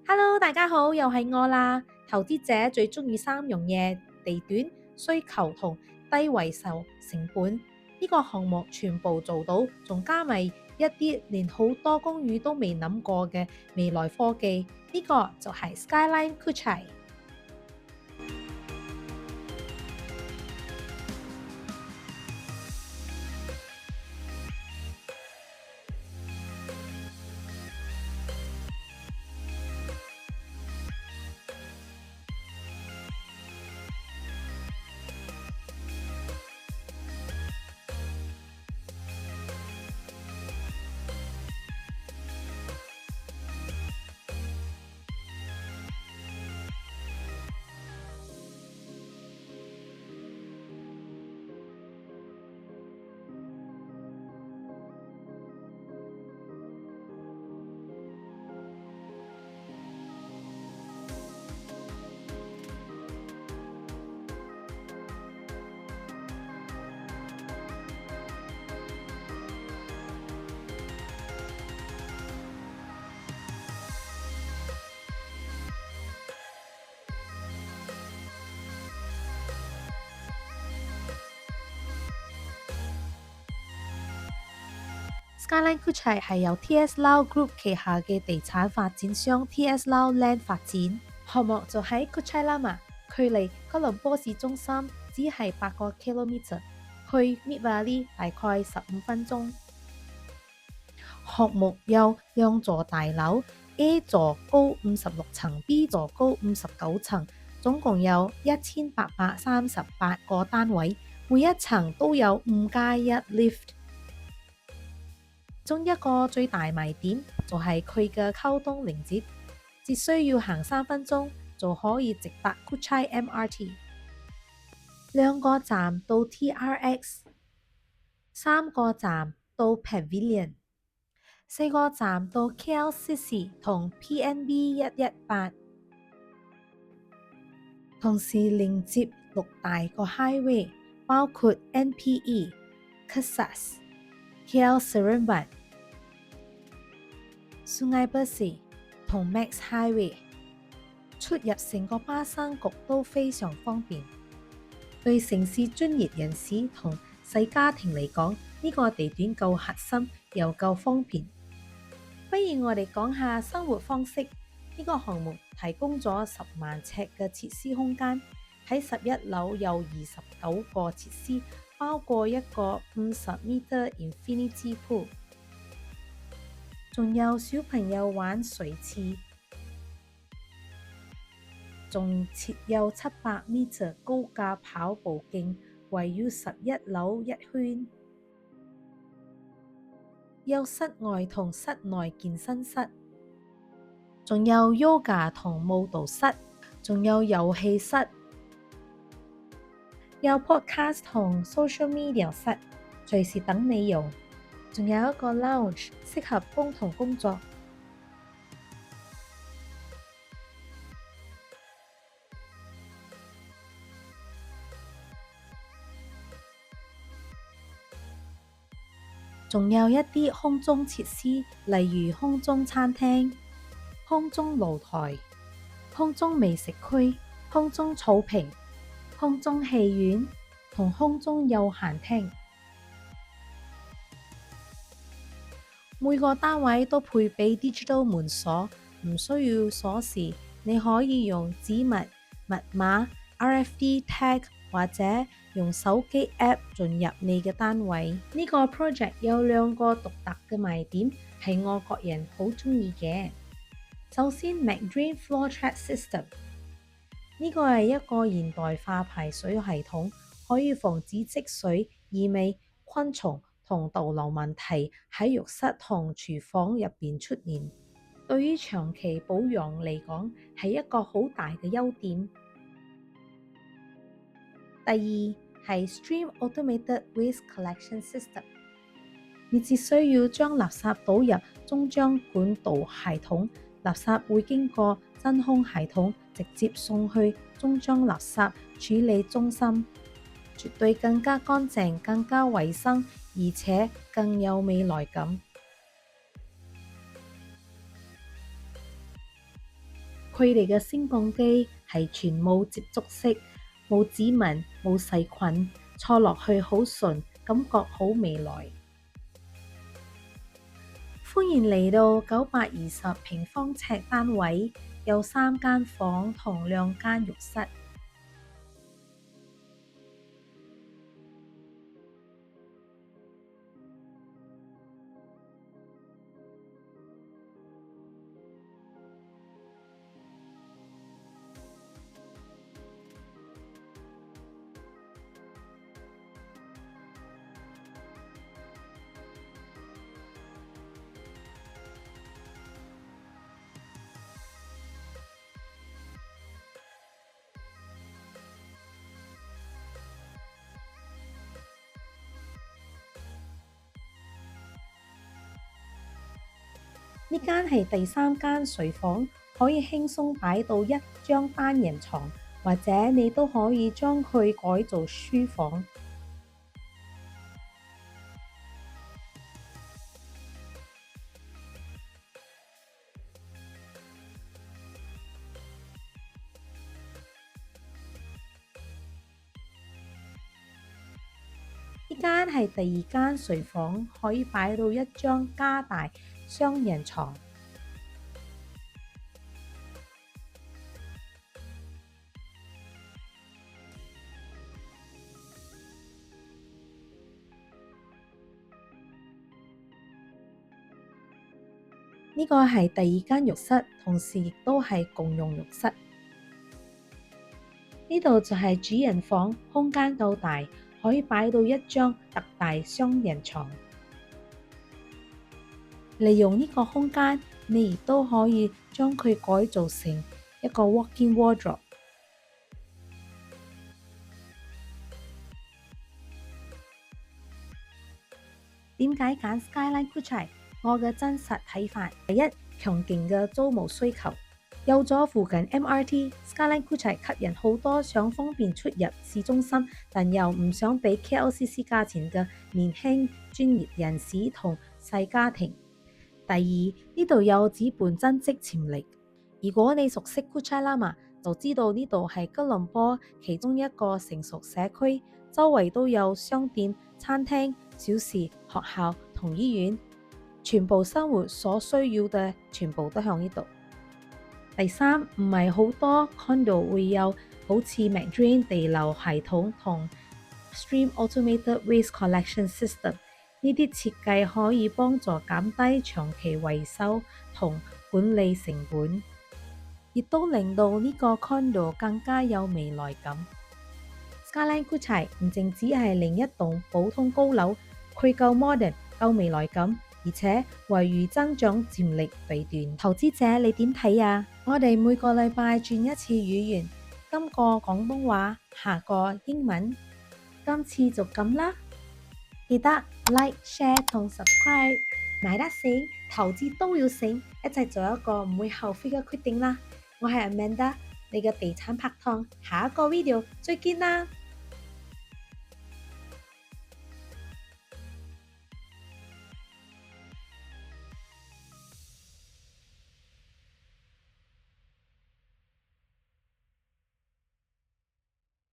Hello，大家好，又係我啦。投資者最中意三樣嘢：地段、需求同低維修成本。呢個項目全部做到，仲加埋一啲連好多公寓都未諗過嘅未來科技。呢個就係 Skyline Kuchai。Skyline Kuchai 係由 T.S. Lau Group 旗下嘅地產發展商 T.S. Lau Land 發展，項目就喺 Kuchai Lama，距離吉隆坡市中心只係8個 kilometer， 去 Mid Valley 大概15分鐘。項目有2座大樓 ，A 座高56層，B 座高59層，總共有1838個單位，每一層都有5+1 lift。其中一個最大賣點就係佢嘅溝通連接，只需要行3分鐘就可以直達 Kuchai MRT， 2個站到 TRX， 3個站到 Pavilion， 4個站到 KLCC 同 PNB 118， 同時連接6大個 highway， 包括 NPE、Kesas、KL Seremban、Sungai Bersih 同 Max Highway， 出入成個巴生局都非常方便。對城市專業人士同細家庭嚟講，呢個地段夠核心又夠方便。不如我哋講下生活方式。呢個項目提供咗10萬尺嘅設施空間，喺11樓有29個設施，包括一個50m Infinity Pool， 仲有小朋友玩水池，仲設有700m 高架跑步徑，圍繞11樓一圈，有室外同室內健身室，仲有 yoga 同舞蹈室，仲有遊戲室，有 podcast 同 social media 室，隨時等你用，仲有一個 lounge 適合共同工作。仲有一啲空中設施，例如空中餐廳、空中露台、空中美食區、空中草坪、空中戲院同空中休閒廳。每個單位都配備 digital 門鎖，唔需要鎖匙，你可以用指紋、密碼、RFID tag 或者用手機 app 進入你嘅單位。呢個 project 有2個獨特嘅賣點，係我個人好鍾意嘅。首先 McDream Floor Track System， 呢個係一個現代化排水系統，可以防止積水、異味、昆蟲同導流問題喺浴室同廚房入邊出現，對於長期保養嚟講係一個好大嘅優點。第二係 Stream Automated Waste Collection System， 你只需要將垃圾倒入中央管道系統，垃圾會經過真空系統直接送去中央垃圾處理中心，絕對更加乾淨、更加衛生，而且更有未來感。佢哋嘅升降機係全冇接觸式，冇指紋，冇細菌，坐落去好順，感覺好未來。歡迎嚟到920平方尺單位，有3間房同2間浴室。呢間係第3間睡房，可以輕鬆擺到1張單人床，或者你都可以將佢改做書房。呢間係第2間睡房，可以擺到1張加大雙人床。呢個係第2間浴室，同時亦都係共用浴室。呢度就係主人房，空間夠大，可以擺到1張特大雙人床。利用呢個空間，你亦都可以將佢改造成一個 walk-in wardrobe。點解揀 Skyline Kuchai？ 我嘅真實睇法，第一，強勁嘅租務需求。有咗附近 MRT，Skyline Kuchai 吸引好多想方便出入市中心，但又唔想俾 KLCC 價錢嘅年輕專業人士同細家庭。第二，呢度有資本增值潛力。如果你熟悉 Kuchai Lama， 就知道呢度係吉隆坡其中一個成熟社區，周圍都有商店、餐廳、小市、學校同醫院，全部生活所需要嘅全部都喺呢度。第三，唔係好多 condo 會有好似 McDrain 地流系統同 Stream Automated Waste Collection System。呢啲設計可以幫助減低長期維修同管理成本，亦都令到呢個 condo 更加有未來感。Skyline Kuchai 唔淨只係另一棟普通高樓，佢夠 modern、夠未來感，而且惠譽增長潛力肥斷。投資者你點睇啊？我哋每個禮拜轉一次語言，今個廣東話，下個英文。今次就咁啦。記得 like、share 同 subscribe， 買得醒，投資都要醒，一齊做一個唔會後悔嘅決定啦。我係 Amanda，你嘅地產拍檔，下一個 video 再見啦。